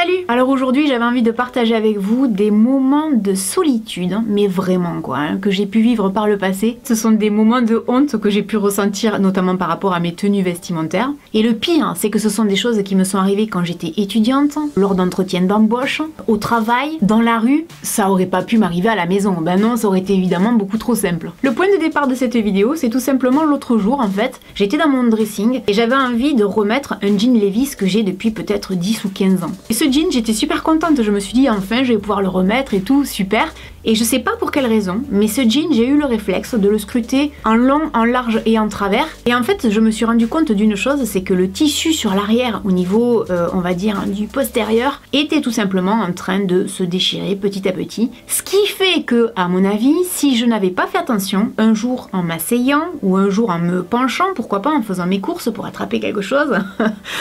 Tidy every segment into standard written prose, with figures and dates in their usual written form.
Salut! Alors aujourd'hui j'avais envie de partager avec vous des moments de solitude, mais vraiment quoi, que j'ai pu vivre par le passé. Ce sont des moments de honte que j'ai pu ressentir notamment par rapport à mes tenues vestimentaires. Et le pire, c'est que ce sont des choses qui me sont arrivées quand j'étais étudiante, lors d'entretiens d'embauche, au travail, dans la rue. Ça aurait pas pu m'arriver à la maison, ben non, ça aurait été évidemment beaucoup trop simple. Le point de départ de cette vidéo, c'est tout simplement l'autre jour en fait, j'étais dans mon dressing et j'avais envie de remettre un jean Levi's que j'ai depuis peut-être 10 ou 15 ans. Et ce jean, j'étais super contente, je me suis dit enfin je vais pouvoir le remettre et tout, super. Et je sais pas pour quelle raison, mais ce jean, j'ai eu le réflexe de le scruter en long, en large et en travers. Et en fait, je me suis rendu compte d'une chose, c'est que le tissu sur l'arrière, au niveau, on va dire, du postérieur, était tout simplement en train de se déchirer petit à petit. Ce qui fait que, à mon avis, si je n'avais pas fait attention, un jour en m'asseyant, ou un jour en me penchant, pourquoi pas en faisant mes courses pour attraper quelque chose,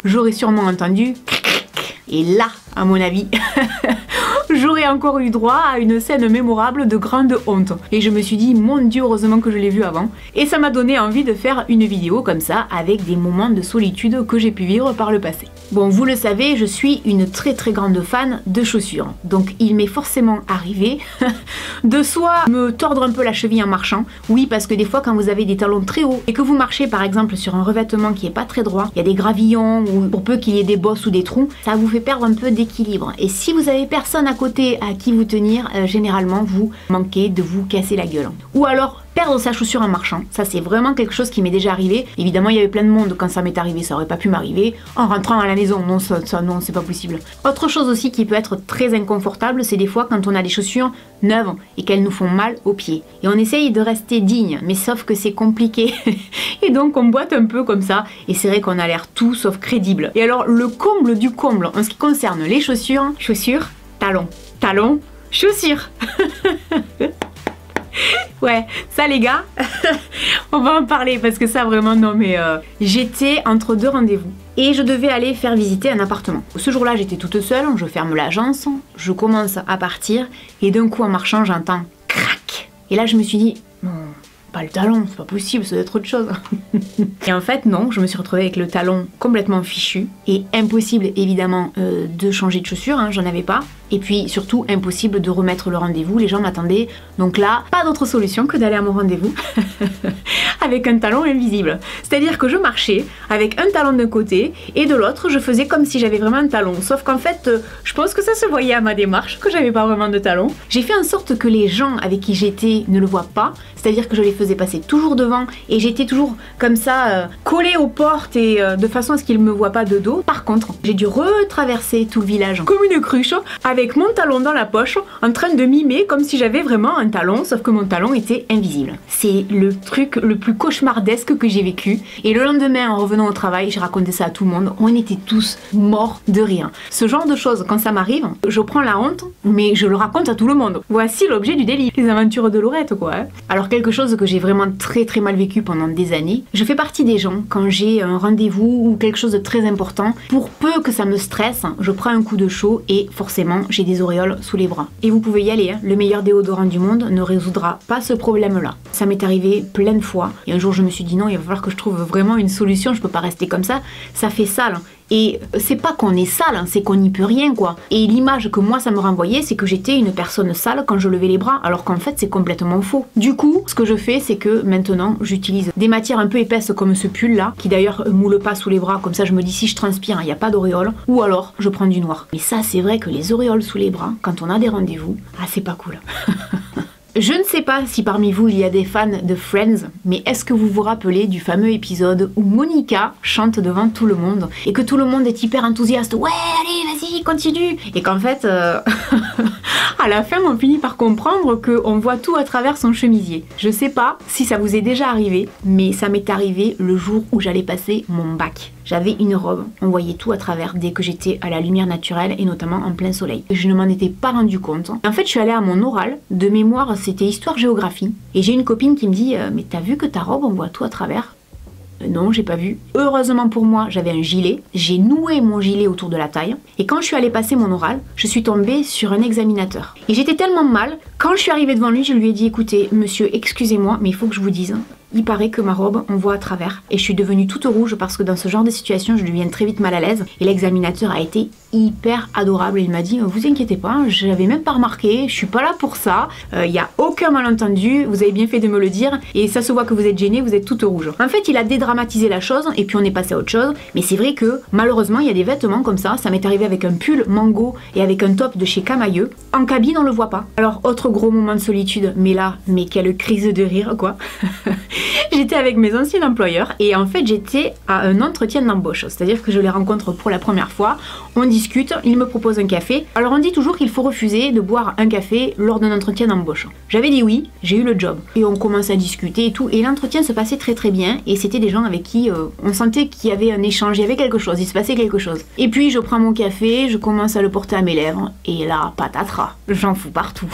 j'aurais sûrement entendu... Et là, à mon avis, j'aurais encore eu droit à une scène mémorable de grande honte. Et je me suis dit, mon Dieu, heureusement que je l'ai vu avant. Et ça m'a donné envie de faire une vidéo comme ça, avec des moments de solitude que j'ai pu vivre par le passé. Bon, vous le savez, je suis une très grande fan de chaussures. Donc il m'est forcément arrivé de soit me tordre un peu la cheville en marchant. Oui, parce que des fois, quand vous avez des talons très hauts et que vous marchez par exemple sur un revêtement qui est pas très droit, il y a des gravillons ou pour peu qu'il y ait des bosses ou des trous, ça vous fait perdre un peu d'équilibre. Et si vous avez personne à côté à qui vous tenir, généralement vous manquez de vous casser la gueule. Ou alors perdre sa chaussure en marchant, ça c'est vraiment quelque chose qui m'est déjà arrivé. Évidemment il y avait plein de monde quand ça m'est arrivé, ça aurait pas pu m'arriver en rentrant à la maison, non ça non c'est pas possible. Autre chose aussi qui peut être très inconfortable, c'est des fois quand on a des chaussures neuves et qu'elles nous font mal aux pieds. Et on essaye de rester digne, mais sauf que c'est compliqué. Et donc on boite un peu comme ça, et c'est vrai qu'on a l'air tout sauf crédible. Et alors le comble du comble en ce qui concerne les chaussures, talons, talons, chaussures. Ouais, ça les gars, on va en parler parce que ça vraiment non mais j'étais entre deux rendez-vous et je devais aller faire visiter un appartement. Ce jour-là j'étais toute seule, je ferme l'agence, je commence à partir et d'un coup en marchant j'entends crac. Et là je me suis dit non, pas le talon, c'est pas possible, ça doit être autre chose. Et en fait non, je me suis retrouvée avec le talon complètement fichu et impossible évidemment de changer de chaussure, hein, j'en avais pas. Et puis surtout impossible de remettre le rendez-vous, les gens m'attendaient. Donc là, pas d'autre solution que d'aller à mon rendez-vous avec un talon invisible. C'est-à-dire que je marchais avec un talon d'un côté et de l'autre, je faisais comme si j'avais vraiment un talon. Sauf qu'en fait, je pense que ça se voyait à ma démarche, que j'avais pas vraiment de talon. J'ai fait en sorte que les gens avec qui j'étais ne le voient pas. C'est-à-dire que je les faisais passer toujours devant et j'étais toujours comme ça, collée aux portes et de façon à ce qu'ils me voient pas de dos. Par contre, j'ai dû retraverser tout le village comme une cruche avec mon talon dans la poche, en train de mimer comme si j'avais vraiment un talon, sauf que mon talon était invisible. C'est le truc le plus cauchemardesque que j'ai vécu. Et le lendemain, en revenant au travail, j'ai raconté ça à tout le monde. On était tous morts de rire. Ce genre de choses, quand ça m'arrive, je prends la honte, mais je le raconte à tout le monde. Voici l'objet du délit. Les aventures de Laurette, quoi. Hein. Alors, quelque chose que j'ai vraiment très mal vécu pendant des années. Je fais partie des gens, quand j'ai un rendez-vous ou quelque chose de très important, pour peu que ça me stresse, je prends un coup de chaud et forcément, j'ai des auréoles sous les bras. Et vous pouvez y aller, hein. Le meilleur déodorant du monde ne résoudra pas ce problème-là. Ça m'est arrivé plein de fois. Et un jour, je me suis dit non, il va falloir que je trouve vraiment une solution, je peux pas rester comme ça fait sale. Et c'est pas qu'on est sale, c'est qu'on n'y peut rien quoi. Et l'image que moi ça me renvoyait, c'est que j'étais une personne sale quand je levais les bras, alors qu'en fait c'est complètement faux. Du coup, ce que je fais, c'est que maintenant j'utilise des matières un peu épaisses comme ce pull là, qui d'ailleurs moule pas sous les bras, comme ça je me dis si je transpire, il n'y a pas d'auréoles, ou alors je prends du noir. Mais ça c'est vrai que les auréoles sous les bras, quand on a des rendez-vous, ah c'est pas cool. Je ne sais pas si parmi vous il y a des fans de Friends, mais est-ce que vous vous rappelez du fameux épisode où Monica chante devant tout le monde et que tout le monde est hyper enthousiaste, ouais allez vas-y continue, et qu'en fait à la fin on finit par comprendre qu'on voit tout à travers son chemisier. Je sais pas si ça vous est déjà arrivé, mais ça m'est arrivé le jour où j'allais passer mon bac. J'avais une robe, on voyait tout à travers dès que j'étais à la lumière naturelle et notamment en plein soleil. Je ne m'en étais pas rendu compte. En fait, je suis allée à mon oral, de mémoire c'était histoire-géographie. Et j'ai une copine qui me dit « Mais t'as vu que ta robe, on voit tout à travers ?» Non, j'ai pas vu. Heureusement pour moi, j'avais un gilet. J'ai noué mon gilet autour de la taille. Et quand je suis allée passer mon oral, je suis tombée sur un examinateur. Et j'étais tellement mal, quand je suis arrivée devant lui, je lui ai dit « Écoutez, monsieur, excusez-moi, mais il faut que je vous dise, il paraît que ma robe, on voit à travers. » Et je suis devenue toute rouge parce que dans ce genre de situation, je deviens très vite mal à l'aise. Et l'examinateur a été hyper adorable. Il m'a dit vous inquiétez pas, j'avais même pas remarqué, je suis pas là pour ça, il y a aucun malentendu, vous avez bien fait de me le dire et ça se voit que vous êtes gênée, vous êtes toute rouge. En fait il a dédramatisé la chose et puis on est passé à autre chose, mais c'est vrai que malheureusement il y a des vêtements comme ça m'est arrivé avec un pull mango et avec un top de chez Camailleux. En cabine on le voit pas. Alors autre gros moment de solitude, mais là, mais quelle crise de rire quoi. J'étais avec mes anciens employeurs et en fait j'étais à un entretien d'embauche, c'est-à-dire que je les rencontre pour la première fois, on discute, ils me proposent un café. Alors on dit toujours qu'il faut refuser de boire un café lors d'un entretien d'embauche. J'avais dit oui, j'ai eu le job et on commence à discuter et tout et l'entretien se passait très très bien et c'était des gens avec qui on sentait qu'il y avait un échange, il y avait quelque chose, il se passait quelque chose. Et puis je prends mon café, je commence à le porter à mes lèvres et là, patatras, j'en fous partout.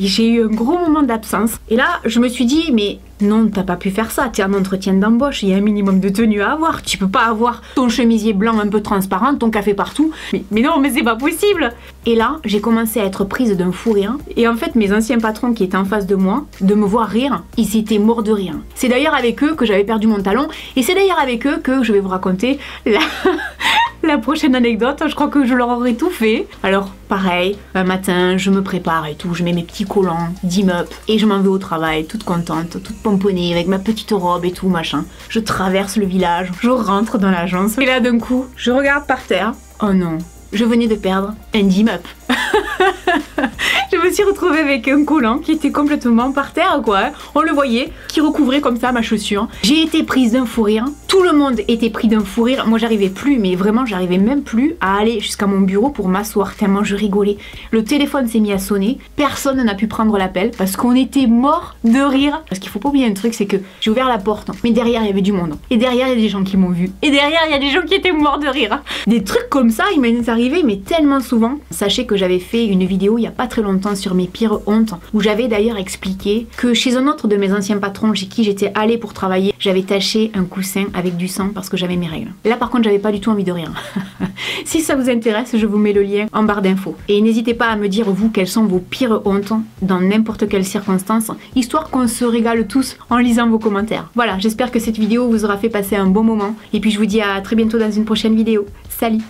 J'ai eu un gros moment d'absence et là je me suis dit mais non, t'as pas pu faire ça, t'es en entretien d'embauche, il y a un minimum de tenue à avoir, tu peux pas avoir ton chemisier blanc un peu transparent, ton café partout, mais non, mais c'est pas possible. Et là, j'ai commencé à être prise d'un fou rire, et en fait, mes anciens patrons qui étaient en face de moi, de me voir rire, ils s'étaient morts de rire. C'est d'ailleurs avec eux que j'avais perdu mon talon, et c'est d'ailleurs avec eux que je vais vous raconter la prochaine anecdote, je crois que je leur aurais tout fait. Alors, pareil, un matin, je me prépare et tout, je mets mes petits collants d'immeuble et je m'en vais au travail, toute contente, toute pomponnée, avec ma petite robe et tout, machin. Je traverse le village, je rentre dans l'agence et là, d'un coup, je regarde par terre. Oh non, je venais de perdre un d'immeuble. Je me suis retrouvée avec un collant qui était complètement par terre quoi, on le voyait, qui recouvrait comme ça ma chaussure. J'ai été prise d'un fou rire, tout le monde était pris d'un fou rire, moi j'arrivais plus, mais vraiment j'arrivais même plus à aller jusqu'à mon bureau pour m'asseoir tellement je rigolais. Le téléphone s'est mis à sonner, personne n'a pu prendre l'appel parce qu'on était mort de rire. Parce qu'il faut pas oublier un truc, c'est que j'ai ouvert la porte, mais derrière il y avait du monde. Et derrière il y a des gens qui m'ont vu. Et derrière il y a des gens qui étaient morts de rire. Des trucs comme ça, il m'est arrivé mais tellement souvent. Sachez que j'avais fait une vidéo il y a pas très longtemps sur mes pires hontes, où j'avais d'ailleurs expliqué que chez un autre de mes anciens patrons chez qui j'étais allée pour travailler, j'avais taché un coussin avec du sang parce que j'avais mes règles. Là par contre j'avais pas du tout envie de rire. Si ça vous intéresse, je vous mets le lien en barre d'infos. Et n'hésitez pas à me dire vous quelles sont vos pires hontes dans n'importe quelle circonstance, histoire qu'on se régale tous en lisant vos commentaires. Voilà, j'espère que cette vidéo vous aura fait passer un bon moment et puis je vous dis à très bientôt dans une prochaine vidéo. Salut!